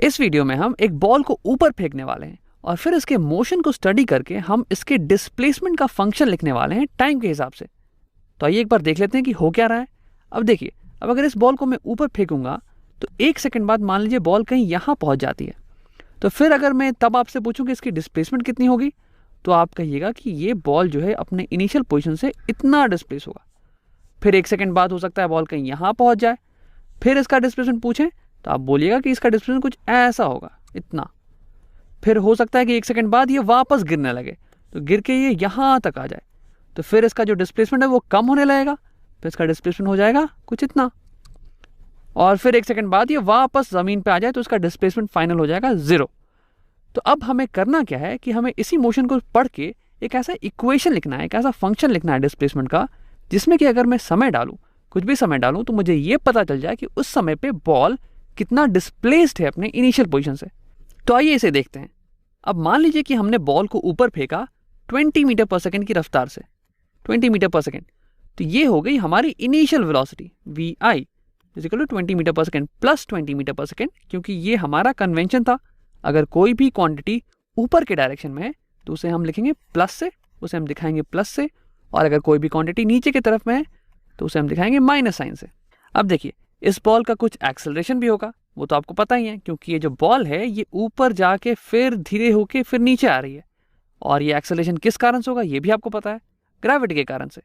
इस वीडियो में हम एक बॉल को ऊपर फेंकने वाले हैं और फिर इसके मोशन को स्टडी करके हम इसके डिस्प्लेसमेंट का फंक्शन लिखने वाले हैं टाइम के हिसाब से। तो आइए एक बार देख लेते हैं कि हो क्या रहा है। अब देखिए, अब अगर इस बॉल को मैं ऊपर फेंकूंगा तो 1 सेकंड बाद मान लीजिए बॉल कहीं यहाँ पहुंच जाती है। तो फिर अगर मैं तब आपसे पूछूं कि इसकी डिस्प्लेसमेंट कितनी होगी, तो आप कहिएगा कि ये बॉल जो है अपने इनिशियल पोजीशन से इतना डिस्प्लेस होगा। फिर 1 सेकंड बाद हो सकता है बॉल कहीं यहाँ पहुंच जाए, फिर इसका डिस्प्लेसमेंट पूछें तो आप बोलिएगा कि इसका डिस्प्लेसमेंट कुछ ऐसा होगा, इतना। फिर हो सकता है कि 1 सेकंड बाद ये वापस गिरने लगे, तो गिर के ये यहाँ तक आ जाए, तो फिर इसका जो डिस्प्लेसमेंट है वो कम होने लगेगा, फिर इसका डिस्प्लेसमेंट हो जाएगा कुछ इतना। और फिर 1 सेकंड बाद ये वापस ज़मीन पे आ जाए तो इसका डिस्प्लेसमेंट फाइनल हो जाएगा 0। तो अब हमें करना क्या है कि हमें इसी मोशन को पढ़ के एक ऐसा इक्वेशन लिखना है, एक ऐसा फंक्शन लिखना है डिस्प्लेसमेंट का, जिसमें कि अगर मैं समय डालूं, कुछ भी समय डालूं, तो मुझे ये पता चल जाए कि उस समय पे बॉल कितना डिस्प्लेस्ड है अपने इनिशियल पोजीशन से। तो आइए इसे देखते हैं। अब मान लीजिए कि हमने बॉल को ऊपर फेंका 20 मीटर पर सेकंड की रफ्तार से, 20 मीटर पर सेकंड। तो ये हो गई हमारी initial velocity V I equal to 20 metre per second plus 20 metre per second, क्योंकि ये हमारा कन्वेंशन था। अगर कोई भी क्वांटिटी ऊपर के डायरेक्शन में है तो उसे हम लिखेंगे प्लस से, उसे हम दिखाएंगे प्लस से, और अगर कोई भी क्वांटिटी नीचे की तरफ में है तो उसे हम दिखाएंगे माइनस साइन से। अब देखिए, इस बॉल का कुछ एक्सेलरेशन भी होगा, वो तो आपको पता ही है, क्योंकि ये जो बॉल है ये ऊपर जाके फिर धीरे होके फिर नीचे आ रही है। और ये एक्सेलरेशन किस कारण से होगा ये भी आपको पता है, ग्रेविटी के कारण से।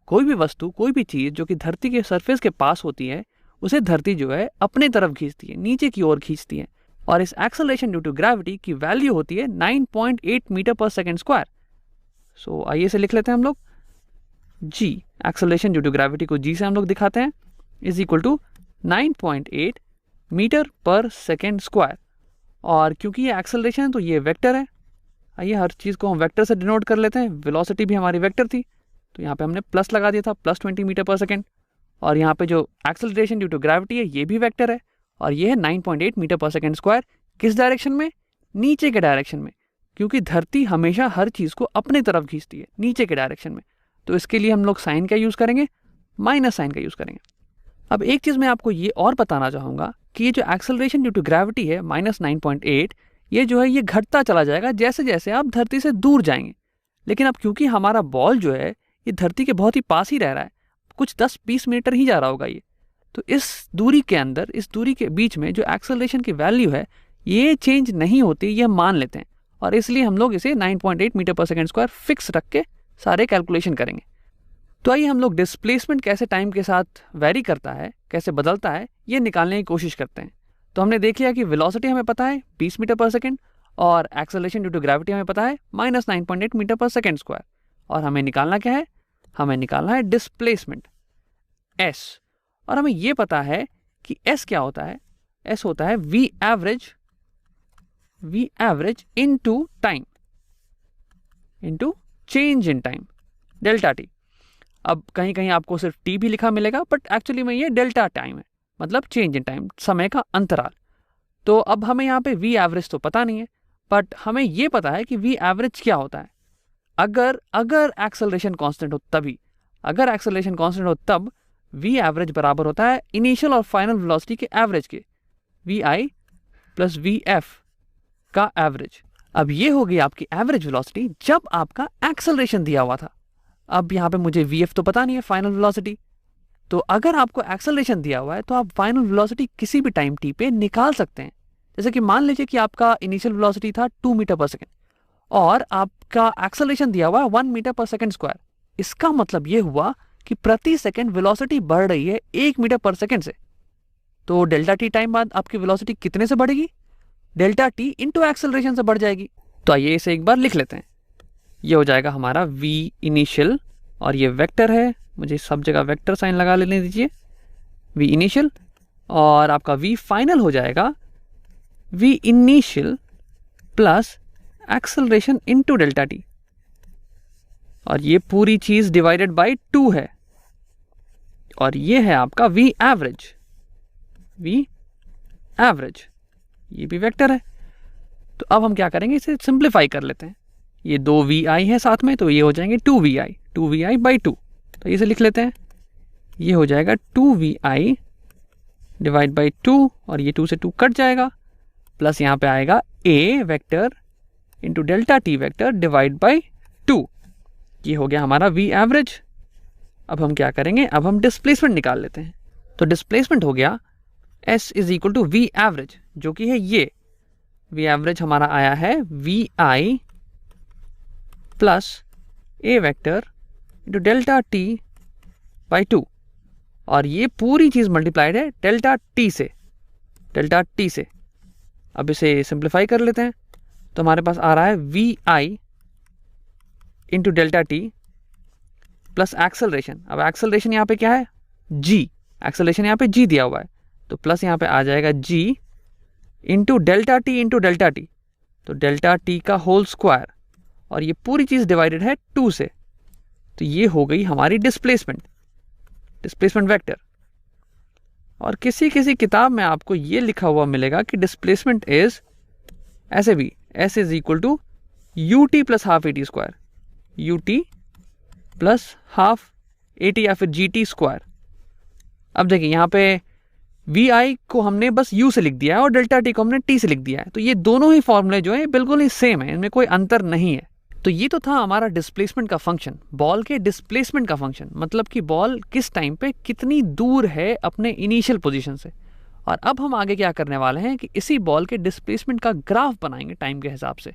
कोई भी वस्तु, कोई भी चीज़ जो कि धरती के सरफेस के पास होती है, उसे धरती जो है अपने तरफ खींचती है, नीचे की ओर खींचती है। और इस एक्सेलरेशन ड्यू टू ग्रेविटी की वैल्यू होती है 9.8 मीटर पर सेकंड स्क्वायर। सो आइए इसे लिख लेते हैं हम लोग। जी, एक्सेलरेशन ड्यू टू ग्रेविटी को जी से हम लोग दिखाते हैं, इज इक्वल टू 9.8 मीटर पर सेकेंड स्क्वायर। और क्योंकि ये एक्सेलरेशन है तो ये वेक्टर है। आइए हर चीज़ को हम वेक्टर से डिनोट कर लेते हैं। वेलोसिटी भी हमारी वेक्टर थी, तो यहाँ पे हमने प्लस लगा दिया था, प्लस 20 मीटर पर सेकेंड। और यहाँ पे जो एक्सेलरेशन ड्यू टू ग्रेविटी है ये भी वेक्टर है, और ये है 9.8 मीटर पर सेकेंड स्क्वायर। किस डायरेक्शन में? नीचे के डायरेक्शन में, क्योंकि धरती हमेशा हर चीज़ को अपने तरफ खींचती है, नीचे के डायरेक्शन में। तो इसके लिए हम लोग साइन का यूज़ करेंगे, माइनस साइन का यूज़ करेंगे। अब एक चीज़ मैं आपको ये और बताना चाहूँगा कि ये जो एक्सेलरेशन ड्यू टू ग्रेविटी है माइनस 9.8, ये जो है ये घटता चला जाएगा जैसे जैसे आप धरती से दूर जाएंगे। लेकिन अब क्योंकि हमारा बॉल जो है ये धरती के बहुत ही पास ही रह रहा है, कुछ 10-20 मीटर ही जा रहा होगा ये, तो इस दूरी के अंदर, इस दूरी के बीच में जो एक्सेलरेशन की वैल्यू है ये चेंज नहीं होती, ये मान लेते हैं। और इसलिए हम लोग इसे 9.8 मीटर पर सेकेंड स्क्वायर फिक्स रख के सारे कैलकुलेशन करेंगे। तो आइए हम लोग डिस्प्लेसमेंट कैसे टाइम के साथ वेरी करता है, कैसे बदलता है, ये निकालने की कोशिश करते हैं। तो हमने देख लिया कि वेलोसिटी हमें पता है 20 मीटर पर सेकेंड, और एक्सेलरेशन ड्यू टू ग्रेविटी हमें पता है माइनस 9.8 मीटर पर सेकेंड स्क्वायर। और हमें निकालना क्या है? हमें निकालना है डिस्प्लेसमेंट एस। और हमें ये पता है कि एस क्या होता है? एस होता है V average into time, into change in time, delta T. अब कहीं कहीं आपको सिर्फ टी भी लिखा मिलेगा, बट एक्चुअली में ये डेल्टा टाइम है, मतलब चेंज इन टाइम, समय का अंतराल। तो अब हमें यहाँ पे वी एवरेज तो पता नहीं है, बट हमें ये पता है कि वी एवरेज क्या होता है। अगर एक्सेलरेशन कांस्टेंट हो तभी, अगर एक्सेलरेशन कांस्टेंट हो तब वी एवरेज बराबर होता है इनिशियल और फाइनल वेलोसिटी के एवरेज के, V I plus V F का एवरेज। अब ये हो गई आपकी एवरेज वेलोसिटी जब आपका एक्सेलरेशन दिया हुआ था। अब यहाँ पे मुझे वी एफ तो पता नहीं है, फाइनल वेलोसिटी। तो अगर आपको एक्सेलरेशन दिया हुआ है तो आप फाइनल वेलोसिटी किसी भी टाइम टी पे निकाल सकते हैं। जैसे कि मान लीजिए कि आपका इनिशियल वेलोसिटी था 2 मीटर पर सेकेंड और आपका एक्सेलरेशन दिया हुआ है 1 मीटर पर सेकेंड स्क्वायर। इसका मतलब ये हुआ कि प्रति सेकेंड वेलोसिटी बढ़ रही है 1 मीटर पर सेकेंड से। तो डेल्टा टी टाइम बाद आपकी वेलोसिटी कितने से बढ़ेगी? डेल्टा टी इंटू एक्सेलरेशन से बढ़ जाएगी। तो आइए इसे एक बार लिख लेते हैं। ये हो जाएगा हमारा वी इनिशियल, और ये वेक्टर है, मुझे सब जगह वेक्टर साइन लगा लेने दीजिए, वी इनिशियल। और आपका वी फाइनल हो जाएगा V initial plus acceleration into delta T, और ये पूरी चीज डिवाइडेड बाय 2 है। और ये है आपका वी एवरेज, ये भी वेक्टर है। तो अब हम क्या करेंगे, इसे सिंप्लीफाई कर लेते हैं। ये 2 वी आई है साथ में, तो ये हो जाएंगे 2 वी आई बाई 2। तो इसे लिख लेते हैं, ये हो जाएगा 2 वी आई डिवाइड बाई 2, और ये 2 से 2 कट जाएगा, प्लस यहाँ पे आएगा a vector into delta t vector divide by 2। ये हो गया हमारा वी एवरेज। अब हम क्या करेंगे, अब हम डिस्प्लेसमेंट निकाल लेते हैं। तो डिस्प्लेसमेंट हो गया S is equal to V average, जो कि है ये वी एवरेज हमारा आया है V I plus A vector into delta T by 2, और ये पूरी चीज़ मल्टीप्लाइड है डेल्टा टी से। अब इसे सिंप्लीफाई कर लेते हैं, तो हमारे पास आ रहा है V I into delta T plus acceleration. अब एक्सेलरेशन यहाँ पे क्या है, जी, एक्सेलरेशन यहाँ पे जी दिया हुआ है, तो प्लस यहाँ पे आ जाएगा जी इंटू डेल्टा टी, तो डेल्टा टी का होल स्क्वायर, और ये पूरी चीज़ डिवाइडेड है 2 से। तो ये हो गई हमारी डिस्प्लेसमेंट वेक्टर। और किसी किसी किताब में आपको ये लिखा हुआ मिलेगा कि डिस्प्लेसमेंट इज ऐसे भी, S is equal to U T plus half A T square, U T plus half A T या फिर जी टी स्क्वायर। अब देखिए यहाँ पे वी आई को हमने बस यू से लिख दिया है और डेल्टा टी को हमने टी से लिख दिया है, तो ये दोनों ही फॉर्मूले जो है बिल्कुल ही सेम है, इनमें कोई अंतर नहीं है। तो ये तो था हमारा डिस्प्लेसमेंट का फंक्शन, बॉल के डिस्प्लेसमेंट का फंक्शन, मतलब कि बॉल किस टाइम पे कितनी दूर है अपने इनिशियल पोजीशन से। और अब हम आगे क्या करने वाले हैं कि इसी बॉल के डिस्प्लेसमेंट का ग्राफ बनाएंगे टाइम के हिसाब से।